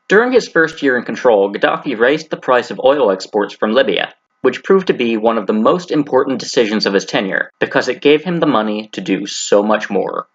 During his first year in control, Gaddafi raised the price of oil exports from Libya, which proved to be one of the most important decisions of his tenure, because it gave him the money to do so much more.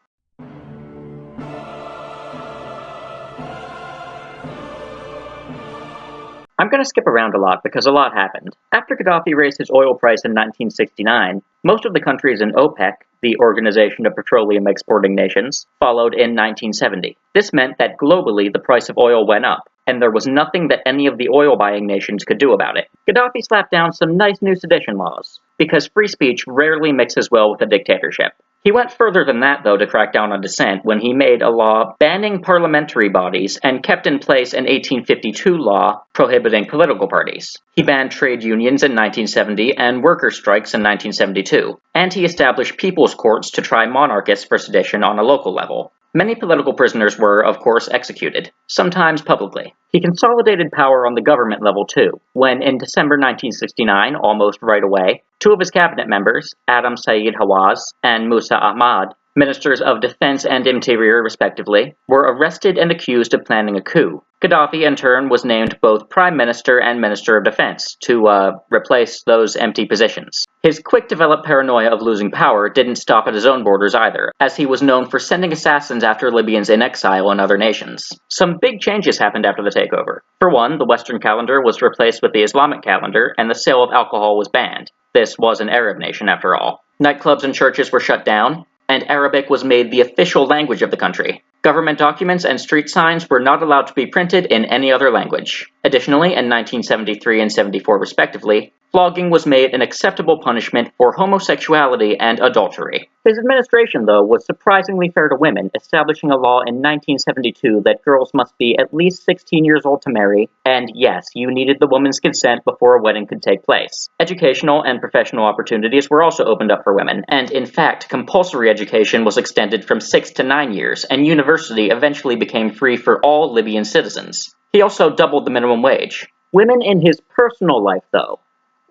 I'm going to skip around a lot because a lot happened. After Gaddafi raised his oil price in 1969, most of the countries in OPEC, the Organization of Petroleum Exporting Nations, followed in 1970. This meant that globally the price of oil went up, and there was nothing that any of the oil-buying nations could do about it. Gaddafi slapped down some nice new sedition laws, because free speech rarely mixes well with a dictatorship. He went further than that, though, to crack down on dissent when he made a law banning parliamentary bodies and kept in place an 1852 law prohibiting political parties. He banned trade unions in 1970 and worker strikes in 1972, and he established people's courts to try monarchists for sedition on a local level. Many political prisoners were, of course, executed, sometimes publicly. He consolidated power on the government level too, when in December 1969, almost right away, two of his cabinet members, Adam Saeed Hawaz and Musa Ahmad, ministers of defense and interior respectively, were arrested and accused of planning a coup. Gaddafi, in turn, was named both Prime Minister and Minister of Defense to replace those empty positions. His quick-developed paranoia of losing power didn't stop at his own borders either, as he was known for sending assassins after Libyans in exile in other nations. Some big changes happened after the takeover. For one, the Western calendar was replaced with the Islamic calendar, and the sale of alcohol was banned. This was an Arab nation, after all. Nightclubs and churches were shut down, and Arabic was made the official language of the country. Government documents and street signs were not allowed to be printed in any other language. Additionally, in 1973 and 74 respectively, flogging was made an acceptable punishment for homosexuality and adultery. His administration, though, was surprisingly fair to women, establishing a law in 1972 that girls must be at least 16 years old to marry, and yes, you needed the woman's consent before a wedding could take place. Educational and professional opportunities were also opened up for women, and in fact, compulsory education was extended from 6 to 9 years, and university eventually became free for all Libyan citizens. He also doubled the minimum wage. Women in his personal life, though,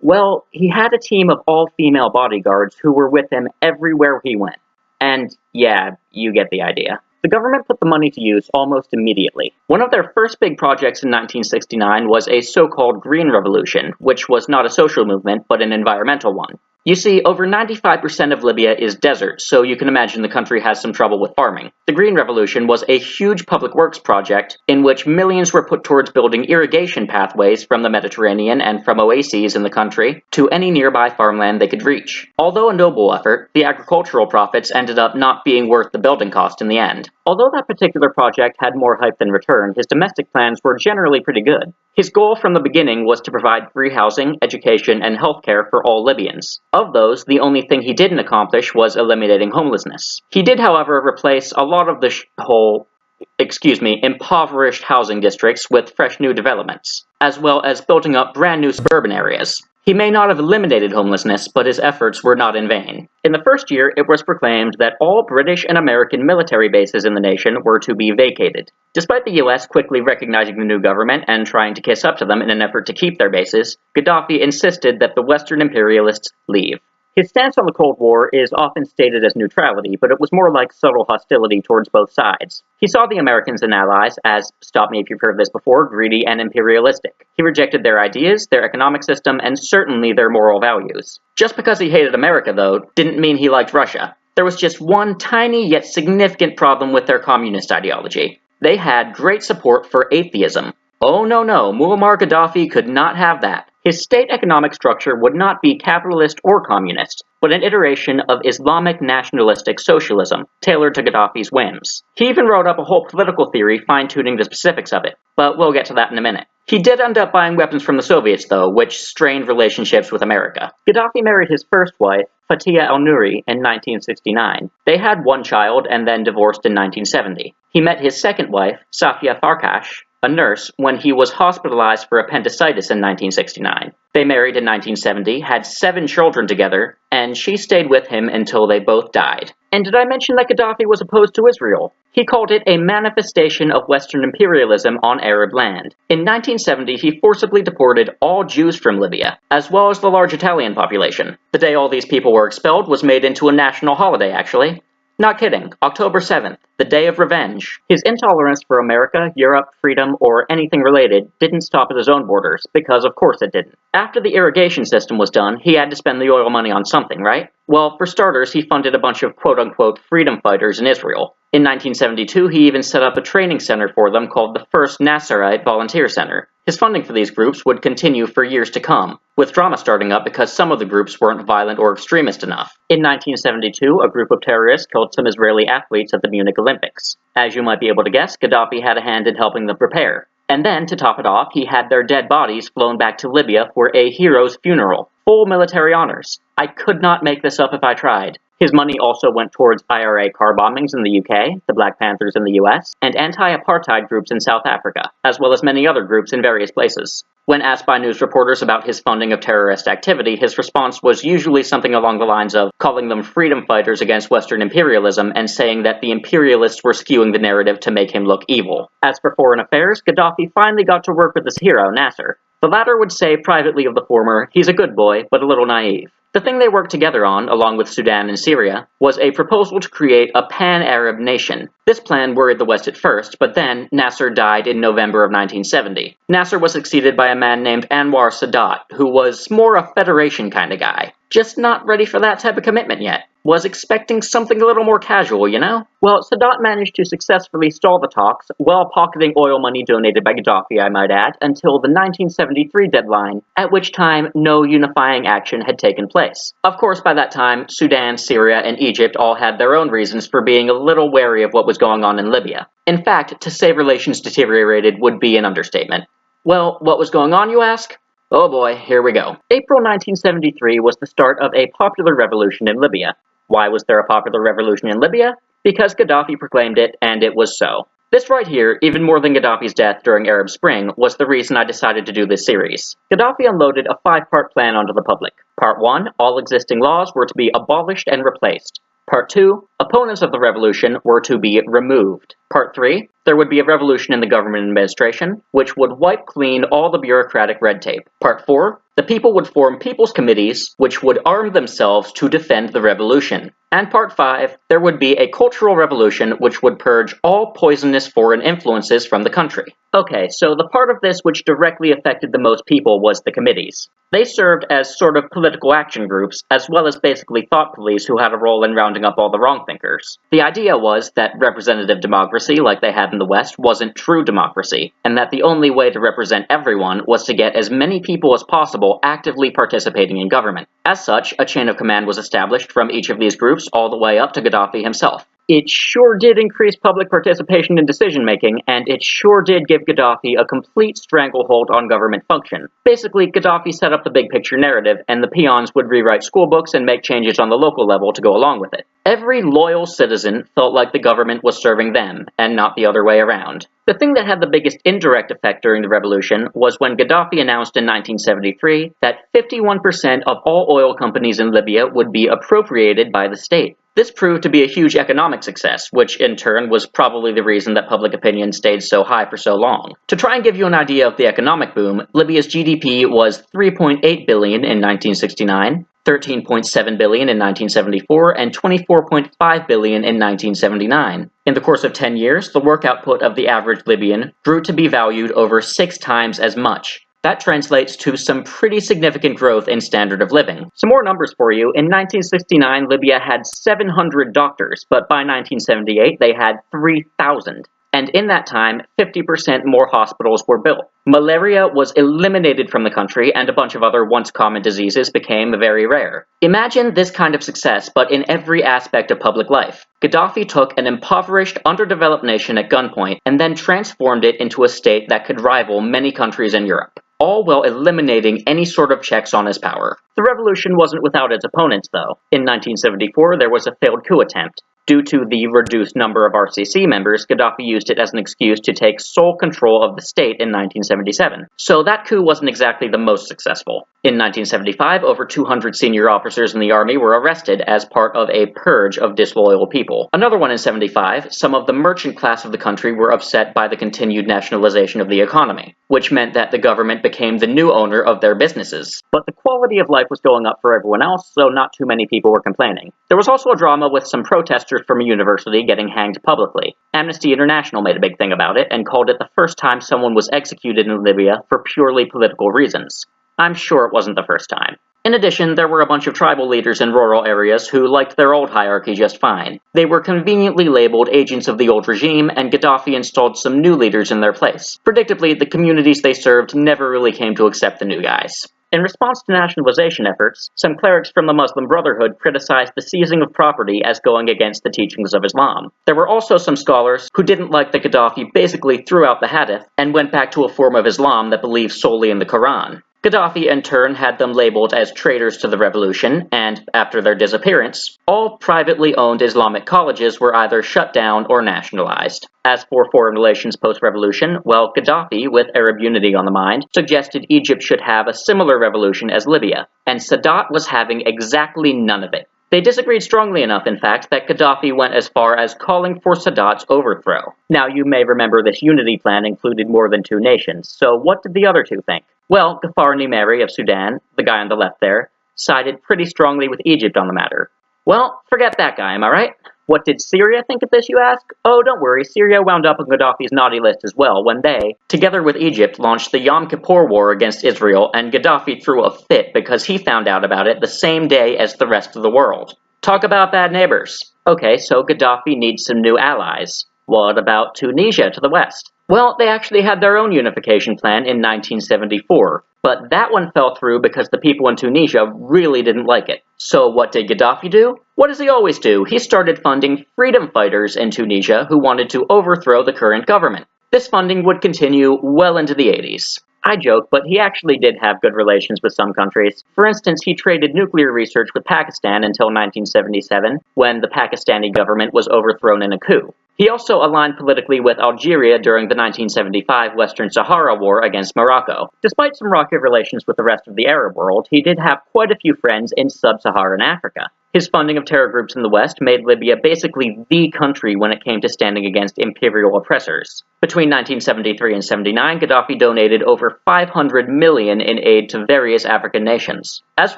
well, he had a team of all-female bodyguards who were with him everywhere he went. And yeah, you get the idea. The government put the money to use almost immediately. One of their first big projects in 1969 was a so-called Green Revolution, which was not a social movement, but an environmental one. You see, over 95% of Libya is desert, so you can imagine the country has some trouble with farming. The Green Revolution was a huge public works project in which millions were put towards building irrigation pathways from the Mediterranean and from oases in the country to any nearby farmland they could reach. Although a noble effort, the agricultural profits ended up not being worth the building cost in the end. Although that particular project had more hype than return, his domestic plans were generally pretty good. His goal from the beginning was to provide free housing, education, and healthcare for all Libyans. Of those, the only thing he didn't accomplish was eliminating homelessness. He did, however, replace a lot of the impoverished housing districts with fresh new developments, as well as building up brand new suburban areas. He may not have eliminated homelessness, but his efforts were not in vain. In the first year, it was proclaimed that all British and American military bases in the nation were to be vacated. Despite the US quickly recognizing the new government and trying to kiss up to them in an effort to keep their bases, Gaddafi insisted that the Western imperialists leave. His stance on the Cold War is often stated as neutrality, but it was more like subtle hostility towards both sides. He saw the Americans and allies as, stop me if you've heard this before, greedy and imperialistic. He rejected their ideas, their economic system, and certainly their moral values. Just because he hated America, though, didn't mean he liked Russia. There was just one tiny yet significant problem with their communist ideology. They had great support for atheism. Oh no, Muammar Gaddafi could not have that. His state economic structure would not be capitalist or communist, but an iteration of Islamic nationalistic socialism, tailored to Gaddafi's whims. He even wrote up a whole political theory fine-tuning the specifics of it, but we'll get to that in a minute. He did end up buying weapons from the Soviets, though, which strained relationships with America. Gaddafi married his first wife, Fatia al-Nuri, in 1969. They had one child and then divorced in 1970. He met his second wife, Safia Farkash, a nurse, when he was hospitalized for appendicitis in 1969. They married in 1970, had 7 children together, and she stayed with him until they both died. And did I mention that Gaddafi was opposed to Israel? He called it a manifestation of Western imperialism on Arab land. In 1970, he forcibly deported all Jews from Libya, as well as the large Italian population. The day all these people were expelled was made into a national holiday, actually. Not kidding, October 7th, the day of revenge. His intolerance for America, Europe, freedom, or anything related didn't stop at his own borders, because of course it didn't. After the irrigation system was done, he had to spend the oil money on something, right? Well, for starters, he funded a bunch of quote-unquote freedom fighters in Israel. In 1972, he even set up a training center for them called the First Nasserite Volunteer Center. His funding for these groups would continue for years to come, with drama starting up because some of the groups weren't violent or extremist enough. In 1972, a group of terrorists killed some Israeli athletes at the Munich Olympics. As you might be able to guess, Gaddafi had a hand in helping them prepare. And then, to top it off, he had their dead bodies flown back to Libya for a hero's funeral. Full military honors. I could not make this up if I tried. His money also went towards IRA car bombings in the UK, the Black Panthers in the US, and anti-apartheid groups in South Africa, as well as many other groups in various places. When asked by news reporters about his funding of terrorist activity, his response was usually something along the lines of calling them freedom fighters against Western imperialism and saying that the imperialists were skewing the narrative to make him look evil. As for foreign affairs, Gaddafi finally got to work with his hero, Nasser. The latter would say privately of the former, he's a good boy, but a little naive. The thing they worked together on, along with Sudan and Syria, was a proposal to create a pan-Arab nation. This plan worried the West at first, but then Nasser died in November of 1970. Nasser was succeeded by a man named Anwar Sadat, who was more a federation kind of guy. Just not ready for that type of commitment yet. Was expecting something a little more casual, you know? Well, Sadat managed to successfully stall the talks, while pocketing oil money donated by Gaddafi, I might add, until the 1973 deadline, at which time no unifying action had taken place. Of course, by that time, Sudan, Syria, and Egypt all had their own reasons for being a little wary of what was going on in Libya. In fact, to say relations deteriorated would be an understatement. Well, what was going on, you ask? Oh boy, here we go. April 1973 was the start of a popular revolution in Libya. Why was there a popular revolution in Libya? Because Gaddafi proclaimed it, and it was so. This right here, even more than Gaddafi's death during Arab Spring, was the reason I decided to do this series. Gaddafi unloaded a 5-part plan onto the public. Part 1, all existing laws were to be abolished and replaced. Part 2, opponents of the revolution were to be removed. Part 3, there would be a revolution in the government administration, which would wipe clean all the bureaucratic red tape. Part 4, the people would form people's committees, which would arm themselves to defend the revolution. And Part 5, there would be a cultural revolution which would purge all poisonous foreign influences from the country. Okay, so the part of this which directly affected the most people was the committees. They served as sort of political action groups, as well as basically thought police who had a role in rounding up all the wrong thinkers. The idea was that representative democracy, like they had in the West, wasn't true democracy, and that the only way to represent everyone was to get as many people as possible actively participating in government. As such, a chain of command was established from each of these groups all the way up to Gaddafi himself. It sure did increase public participation in decision-making, and it sure did give Gaddafi a complete stranglehold on government function. Basically, Gaddafi set up the big-picture narrative, and the peons would rewrite school books and make changes on the local level to go along with it. Every loyal citizen felt like the government was serving them, and not the other way around. The thing that had the biggest indirect effect during the revolution was when Gaddafi announced in 1973 that 51% of all oil companies in Libya would be appropriated by the state. This proved to be a huge economic success, which in turn was probably the reason that public opinion stayed so high for so long. To try and give you an idea of the economic boom, Libya's GDP was $3.8 billion in 1969, $13.7 billion in 1974, and $24.5 billion in 1979. In the course of 10 years, the work output of the average Libyan grew to be valued over 6 times as much. That translates to some pretty significant growth in standard of living. Some more numbers for you. In 1969, Libya had 700 doctors, but by 1978, they had 3,000. And in that time, 50% more hospitals were built. Malaria was eliminated from the country, and a bunch of other once common diseases became very rare. Imagine this kind of success, but in every aspect of public life. Gaddafi took an impoverished, underdeveloped nation at gunpoint, and then transformed it into a state that could rival many countries in Europe, all while eliminating any sort of checks on his power. The revolution wasn't without its opponents, though. In 1974, there was a failed coup attempt. Due to the reduced number of RCC members, Gaddafi used it as an excuse to take sole control of the state in 1977. So that coup wasn't exactly the most successful. In 1975, over 200 senior officers in the army were arrested as part of a purge of disloyal people. Another one in 75, some of the merchant class of the country were upset by the continued nationalization of the economy. which meant that the government became the new owner of their businesses. But the quality of life was going up for everyone else, so not too many people were complaining. There was also a drama with some protesters from a university getting hanged publicly. Amnesty International made a big thing about it and called it the first time someone was executed in Libya for purely political reasons. I'm sure it wasn't the first time. In addition, there were a bunch of tribal leaders in rural areas who liked their old hierarchy just fine. They were conveniently labeled agents of the old regime, and Gaddafi installed some new leaders in their place. Predictably, the communities they served never really came to accept the new guys. In response to nationalization efforts, some clerics from the Muslim Brotherhood criticized the seizing of property as going against the teachings of Islam. There were also some scholars who didn't like that Gaddafi basically threw out the hadith and went back to a form of Islam that believed solely in the Quran. Gaddafi, in turn, had them labeled as traitors to the revolution, and, after their disappearance, all privately owned Islamic colleges were either shut down or nationalized. As for foreign relations post-revolution, well, Gaddafi, with Arab unity on the mind, suggested Egypt should have a similar revolution as Libya, and Sadat was having exactly none of it. They disagreed strongly enough, in fact, that Gaddafi went as far as calling for Sadat's overthrow. Now, you may remember this unity plan included more than two nations, so what did the other two think? Well, Ghaffar Numeri of Sudan, the guy on the left there, sided pretty strongly with Egypt on the matter. Well, forget that guy, am I right? What did Syria think of this, you ask? Oh, don't worry, Syria wound up on Gaddafi's naughty list as well when they, together with Egypt, launched the Yom Kippur War against Israel, and Gaddafi threw a fit because he found out about it the same day as the rest of the world. Talk about bad neighbors. Okay, so Gaddafi needs some new allies. What about Tunisia to the west? Well, they actually had their own unification plan in 1974, but that one fell through because the people in Tunisia really didn't like it. So what did Gaddafi do? What does he always do? He started funding freedom fighters in Tunisia who wanted to overthrow the current government. This funding would continue well into the 80s. I joke, but he actually did have good relations with some countries. For instance, he traded nuclear research with Pakistan until 1977, when the Pakistani government was overthrown in a coup. He also aligned politically with Algeria during the 1975 Western Sahara War against Morocco. Despite some rocky relations with the rest of the Arab world, he did have quite a few friends in sub-Saharan Africa. His funding of terror groups in the West made Libya basically the country when it came to standing against imperial oppressors. Between 1973 and 79, Gaddafi donated over $500 million in aid to various African nations. As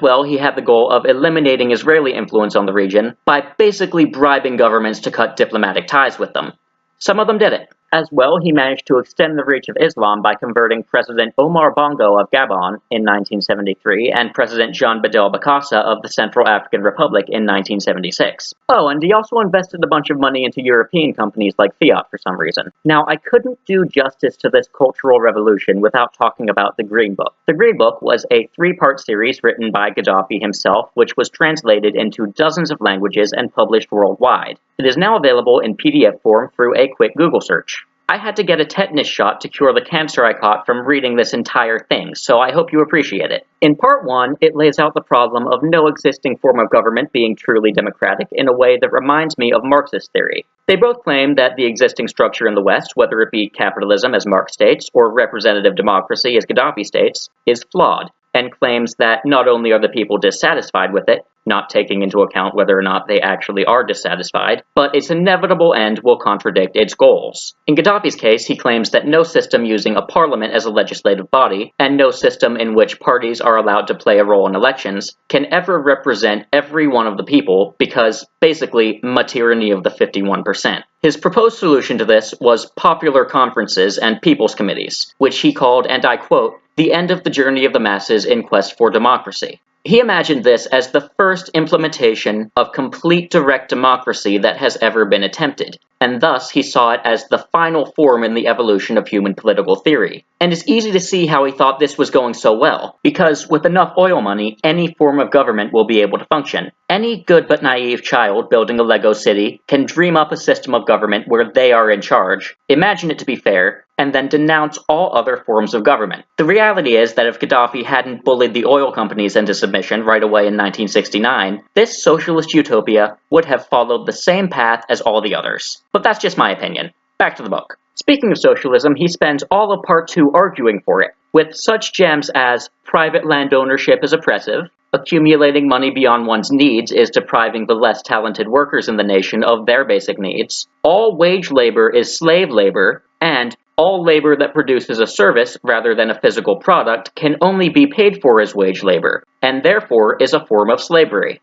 well, he had the goal of eliminating Israeli influence on the region by basically bribing governments to cut diplomatic ties with them. Some of them did it. As well, he managed to extend the reach of Islam by converting President Omar Bongo of Gabon in 1973 and President Jean Bedel Bokassa of the Central African Republic in 1976. Oh, and he also invested a bunch of money into European companies like Fiat for some reason. Now, I couldn't do justice to this cultural revolution without talking about the Green Book. The Green Book was a three-part series written by Gaddafi himself, which was translated into dozens of languages and published worldwide. It is now available in PDF form through a quick Google search. I had to get a tetanus shot to cure the cancer I caught from reading this entire thing, so I hope you appreciate it. In Part 1, it lays out the problem of no existing form of government being truly democratic in a way that reminds me of Marxist theory. They both claim that the existing structure in the West, whether it be capitalism as Marx states or representative democracy as Gaddafi states, is flawed, and claims that not only are the people dissatisfied with it, not taking into account whether or not they actually are dissatisfied, but its inevitable end will contradict its goals. In Gaddafi's case, he claims that no system using a parliament as a legislative body, and no system in which parties are allowed to play a role in elections, can ever represent every one of the people, because, basically, tyranny of the 51%. His proposed solution to this was popular conferences and people's committees, which he called, and I quote, "the end of the journey of the masses in quest for democracy." He imagined this as the first implementation of complete direct democracy that has ever been attempted, and thus he saw it as the final form in the evolution of human political theory. And it's easy to see how he thought this was going so well, because with enough oil money, any form of government will be able to function. Any good but naive child building a Lego city can dream up a system of government where they are in charge, imagine it to be fair, and then denounce all other forms of government. The reality is that if Gaddafi hadn't bullied the oil companies into submission right away in 1969, this socialist utopia would have followed the same path as all the others. But that's just my opinion. Back to the book. Speaking of socialism, he spends all of Part 2 arguing for it, with such gems as private land ownership is oppressive, accumulating money beyond one's needs is depriving the less talented workers in the nation of their basic needs, all wage labor is slave labor, and all labor that produces a service rather than a physical product can only be paid for as wage labor, and therefore is a form of slavery.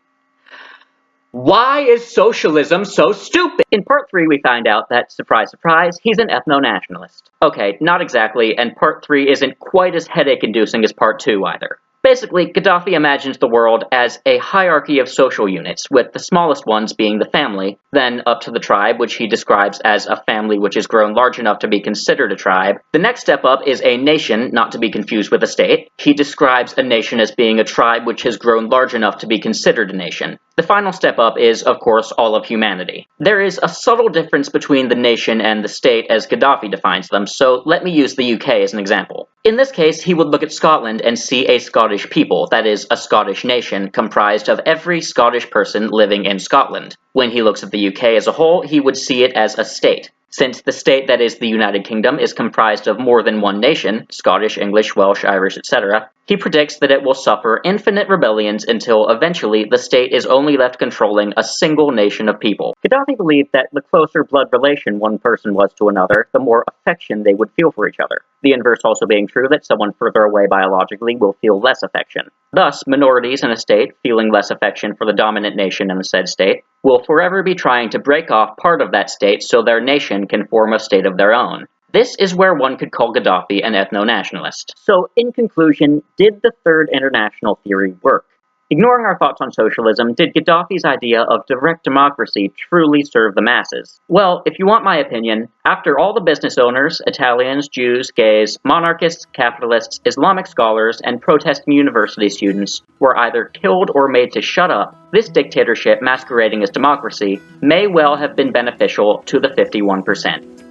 Why is socialism so stupid? In part 3, we find out that, surprise, surprise, he's an ethno-nationalist. Okay, not exactly, and part 3 isn't quite as headache-inducing as part 2 either. Basically, Gaddafi imagines the world as a hierarchy of social units, with the smallest ones being the family, then up to the tribe, which he describes as a family which has grown large enough to be considered a tribe. The next step up is a nation, not to be confused with a state. He describes a nation as being a tribe which has grown large enough to be considered a nation. The final step up is, of course, all of humanity. There is a subtle difference between the nation and the state as Gaddafi defines them, so let me use the UK as an example. In this case, he would look at Scotland and see a Scottish people, that is, a Scottish nation, comprised of every Scottish person living in Scotland. When he looks at the UK as a whole, he would see it as a state. Since the state that is the United Kingdom is comprised of more than one nation, Scottish, English, Welsh, Irish, etc., he predicts that it will suffer infinite rebellions until eventually the state is only left controlling a single nation of people. Gaddafi believed that the closer blood relation one person was to another, the more affection they would feel for each other. The inverse also being true that someone further away biologically will feel less affection. Thus, minorities in a state, feeling less affection for the dominant nation in the said state, will forever be trying to break off part of that state so their nation can form a state of their own. This is where one could call Gaddafi an ethno-nationalist. So, in conclusion, did the Third International Theory work? Ignoring our thoughts on socialism, did Gaddafi's idea of direct democracy truly serve the masses? Well, if you want my opinion, after all the business owners, Italians, Jews, gays, monarchists, capitalists, Islamic scholars, and protesting university students were either killed or made to shut up, this dictatorship masquerading as democracy may well have been beneficial to the 51%.